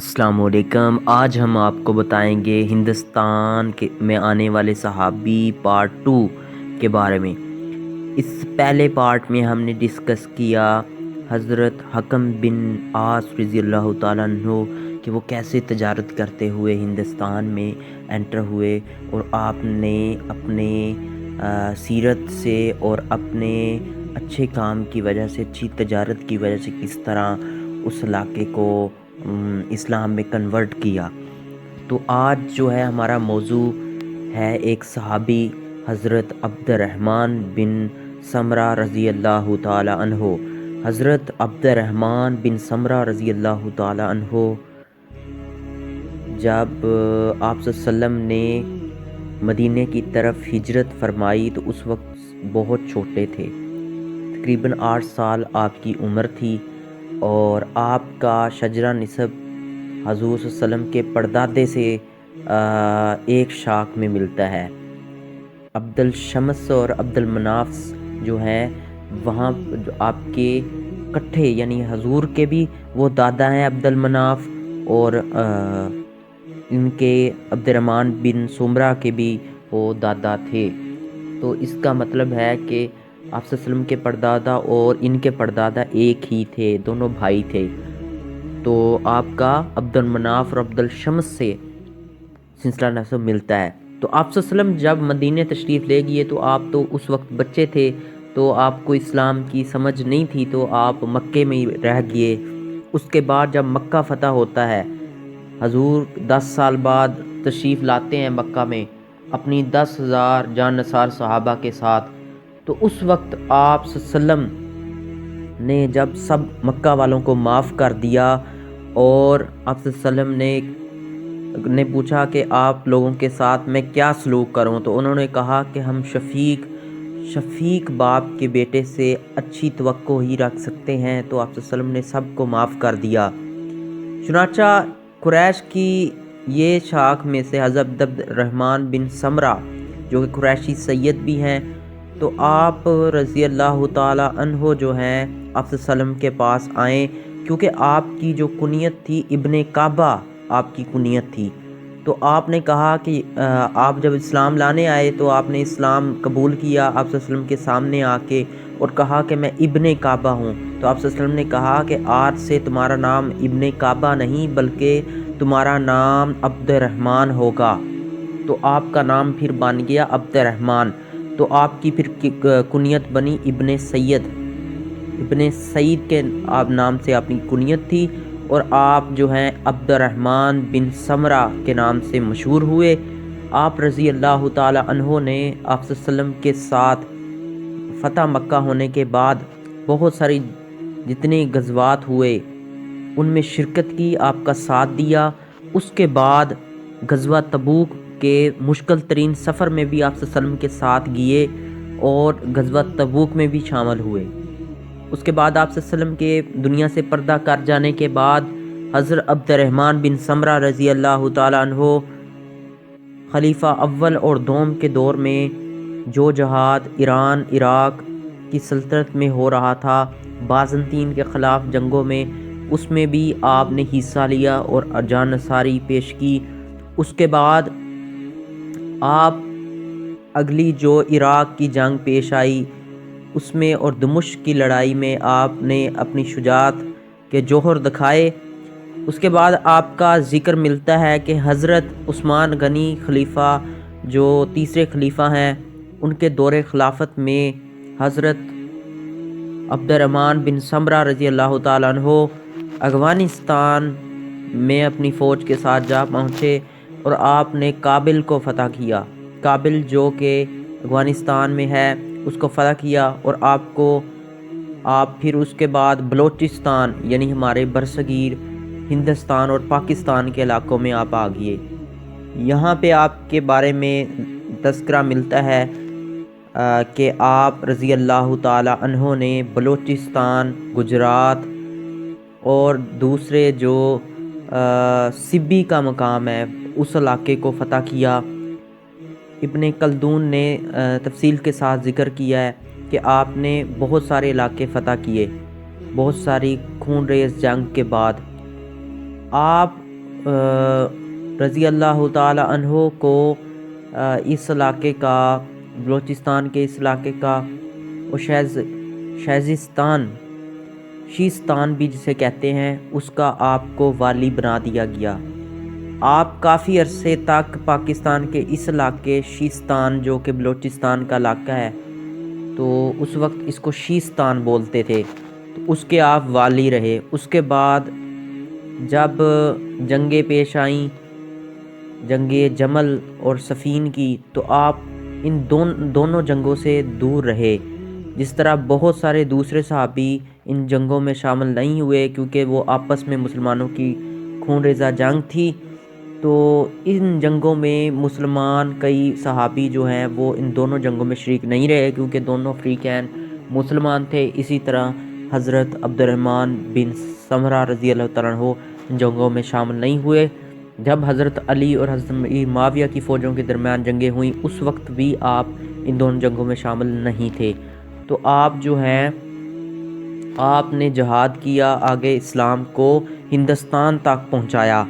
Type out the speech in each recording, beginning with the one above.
السلام علیکم۔ آج ہم آپ کو بتائیں گے ہندوستان میں آنے والے صحابی پارٹ 2 کے بارے میں۔ اس پہلے پارٹ میں ہم نے ڈسکس کیا حضرت حکم بن عاص رضی اللہ تعالیٰ عنہ کہ وہ کیسے تجارت کرتے ہوئے ہندوستان میں انٹر ہوئے، اور آپ نے اپنے سیرت سے اور اپنے اچھے کام کی وجہ سے، اچھی تجارت کی وجہ سے کس طرح اس علاقے کو اسلام میں کنورٹ کیا۔ تو آج جو ہے ہمارا موضوع ہے ایک صحابی حضرت عبد الرحمن بن سمرہ رضی اللہ تعالی عنہ۔ حضرت عبد الرحمن بن سمرہ رضی اللہ تعالی عنہ جب آپ صلی اللہ علیہ وسلم نے مدینہ کی طرف ہجرت فرمائی تو اس وقت بہت چھوٹے تھے، تقریباً 8 سال آپ کی عمر تھی، اور آپ کا شجرہ نسب حضور صلی اللہ علیہ وسلم کے پردادے سے ایک شاخ میں ملتا ہے۔ عبد الشمس اور عبد المناف جو ہیں وہاں جو آپ کے کٹھے، یعنی حضور کے بھی وہ دادا ہیں عبد المناف، اور ان کے عبد الرحمن بن سمرہ کے بھی وہ دادا تھے۔ تو اس کا مطلب ہے کہ آپ صلی اللہ علیہ وسلم کے پردادا اور ان کے پردادا ایک ہی تھے، دونوں بھائی تھے۔ تو آپ کا عبد المناف اور عبد الشمس سے سلسلہ نسب ملتا ہے۔ تو آپ صلی اللہ علیہ وسلم جب مدینہ تشریف لے گئے تو آپ تو اس وقت بچے تھے، تو آپ کو اسلام کی سمجھ نہیں تھی، تو آپ مکے میں ہی رہ گئے۔ اس کے بعد جب مکہ فتح ہوتا ہے، حضور 10 سال بعد تشریف لاتے ہیں مکہ میں اپنی 10,000 جان نثار صحابہ کے ساتھ۔ تو اس وقت آپ صلی اللہ علیہ وسلم نے جب سب مکہ والوں کو معاف کر دیا، اور آپ صلی اللہ علیہ وسلم نے پوچھا کہ آپ لوگوں کے ساتھ میں کیا سلوک کروں، تو انہوں نے کہا کہ ہم شفیق باپ کے بیٹے سے اچھی توقع ہی رکھ سکتے ہیں۔ تو آپ صلی اللہ علیہ وسلم نے سب کو معاف کر دیا۔ چنانچہ قریش کی یہ شاخ میں سے حضرت عبد الرحمن بن سمرہ جو کہ قریشی سید بھی ہیں، تو آپ رضی اللہ تعالی عنہ جو ہیں آپ صلی اللہ علیہ وسلم کے پاس آئیں، کیونکہ آپ کی جو کنیت تھی ابن کعبہ آپ کی کنیت تھی۔ تو آپ نے کہا کہ آپ جب اسلام لانے آئے تو آپ نے اسلام قبول کیا آپ صلی اللہ علیہ وسلم کے سامنے آ کے، اور کہا کہ میں ابن کعبہ ہوں۔ تو آپ صلی اللہ علیہ وسلم نے کہا کہ آج سے تمہارا نام ابن کعبہ نہیں بلکہ تمہارا نام عبد الرحمن ہوگا۔ تو آپ کا نام پھر بن گیا عبد الرحمن۔ تو آپ کی پھر کنیت بنی ابن سید۔ ابن سعید کے آپ نام سے آپ کی کنیت تھی، اور آپ جو ہیں عبد الرحمن بن سمرہ کے نام سے مشہور ہوئے۔ آپ رضی اللہ تعالی عنہ نے آپ صلی اللہ علیہ وسلم کے ساتھ فتح مکہ ہونے کے بعد بہت ساری جتنے غزوات ہوئے ان میں شرکت کی، آپ کا ساتھ دیا۔ اس کے بعد غزوہ تبوک کے مشکل ترین سفر میں بھی آپ صلی اللہ علیہ وسلم کے ساتھ گئے، اور غزوہ تبوک میں بھی شامل ہوئے۔ اس کے بعد آپ صلی اللہ علیہ وسلم کے دنیا سے پردہ کر جانے کے بعد حضرت عبد الرحمن بن سمرہ رضی اللہ تعالی عنہ خلیفہ اول اور دوم کے دور میں جو جہاد ایران عراق کی سلطنت میں ہو رہا تھا بازنطین کے خلاف جنگوں میں، اس میں بھی آپ نے حصہ لیا اور جان نثاری پیش کی۔ اس کے بعد آپ اگلی جو عراق کی جنگ پیش آئی اس میں اور دمشق کی لڑائی میں آپ نے اپنی شجاعت کے جوہر دکھائے۔ اس کے بعد آپ کا ذکر ملتا ہے کہ حضرت عثمان غنی خلیفہ جو تیسرے خلیفہ ہیں، ان کے دور خلافت میں حضرت عبد الرحمن بن سمرہ رضی اللہ تعالیٰ عنہ افغانستان میں اپنی فوج کے ساتھ جا پہنچے، اور آپ نے کابل کو فتح کیا۔ کابل جو کہ افغانستان میں ہے اس کو فتح کیا، اور آپ پھر اس کے بعد بلوچستان یعنی ہمارے برصغیر ہندوستان اور پاکستان کے علاقوں میں آپ آ گئے۔ یہاں پہ آپ کے بارے میں تذکرہ ملتا ہے کہ آپ رضی اللہ تعالی عنہ نے بلوچستان، گجرات اور دوسرے جو سبی کا مقام ہے اس علاقے کو فتح کیا۔ ابن خلدون نے تفصیل کے ساتھ ذکر کیا ہے کہ آپ نے بہت سارے علاقے فتح کیے بہت ساری خون ریز جنگ کے بعد۔ آپ رضی اللہ تعالی عنہ کو اس علاقے کا، بلوچستان کے اس علاقے کا، وہ شیستان بھی جسے کہتے ہیں، اس کا آپ کو والی بنا دیا گیا۔ آپ کافی عرصے تک پاکستان کے اس علاقے شیستان، جو کہ بلوچستان کا علاقہ ہے، تو اس وقت اس کو شیستان بولتے تھے، تو اس کے آپ والی رہے۔ اس کے بعد جب جنگیں پیش آئیں، جنگ جمل اور صفین کی، تو آپ ان دونوں جنگوں سے دور رہے۔ جس طرح بہت سارے دوسرے صحابی ان جنگوں میں شامل نہیں ہوئے کیونکہ وہ آپس میں مسلمانوں کی خون ریزہ جنگ تھی، تو ان جنگوں میں مسلمان کئی صحابی جو ہیں وہ ان دونوں جنگوں میں شریک نہیں رہے کیونکہ دونوں فریقین مسلمان تھے۔ اسی طرح حضرت عبد الرحمن بن سمرہ رضی اللہ تعالیٰ عنہ ان جنگوں میں شامل نہیں ہوئے۔ جب حضرت علی اور حضرت معاویہ کی فوجوں کے درمیان جنگیں ہوئیں، اس وقت بھی آپ ان دونوں جنگوں میں شامل نہیں تھے۔ تو آپ جو ہیں، آپ نے جہاد کیا، آگے اسلام کو ہندوستان تک پہنچایا۔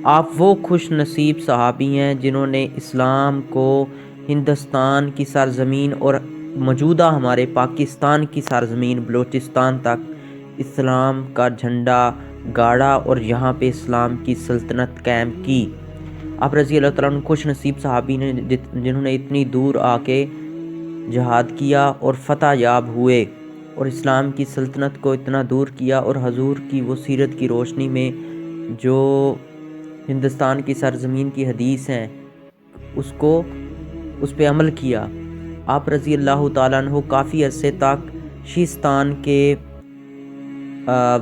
آپ وہ خوش نصیب صحابی ہیں جنہوں نے اسلام کو ہندوستان کی سرزمین اور موجودہ ہمارے پاکستان کی سرزمین بلوچستان تک اسلام کا جھنڈا گاڑا اور یہاں پہ اسلام کی سلطنت قائم کی۔ آپ رضی اللہ تعالیٰ عنہ خوش نصیب صحابی نے جنہوں نے اتنی دور آ کے جہاد کیا اور فتح یاب ہوئے اور اسلام کی سلطنت کو اتنا دور کیا، اور حضور کی وہ سیرت کی روشنی میں جو ہندوستان کی سرزمین کی حدیث ہیں اس پہ عمل کیا۔ آپ رضی اللہ تعالیٰ عنہ کافی عرصے تک شیستان کے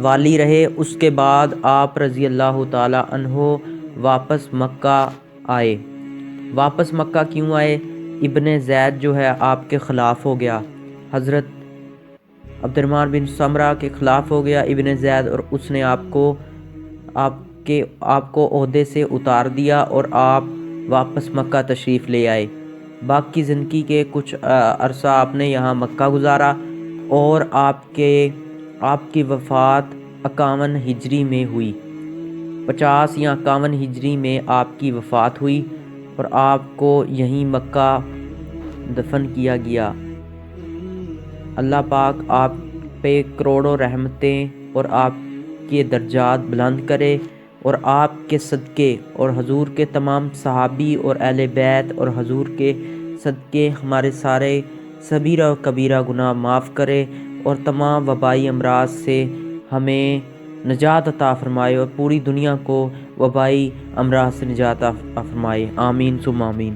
والی رہے۔ اس کے بعد آپ رضی اللہ تعالیٰ عنہ واپس مکہ آئے۔ واپس مکہ کیوں آئے؟ ابن زید جو ہے آپ کے خلاف ہو گیا، حضرت عبد الرحمن بن سمرہ کے خلاف ہو گیا ابن زید، اور اس نے آپ کو عہدے سے اتار دیا اور آپ واپس مکہ تشریف لے آئے۔ باقی زندگی کے کچھ عرصہ آپ نے یہاں مکہ گزارا، اور آپ کی وفات 51 ہجری میں ہوئی، 50 یا 51 ہجری میں آپ کی وفات ہوئی، اور آپ کو یہیں مکہ دفن کیا گیا۔ اللہ پاک آپ پہ کروڑوں رحمتیں اور آپ کے درجات بلند کرے، اور آپ کے صدقے اور حضور کے تمام صحابی اور اہل بیت اور حضور کے صدقے ہمارے سارے صغیرہ و کبیرہ گناہ معاف کرے، اور تمام وبائی امراض سے ہمیں نجات عطا فرمائے، اور پوری دنیا کو وبائی امراض سے نجات عطا فرمائے۔ آمین ثم آمین۔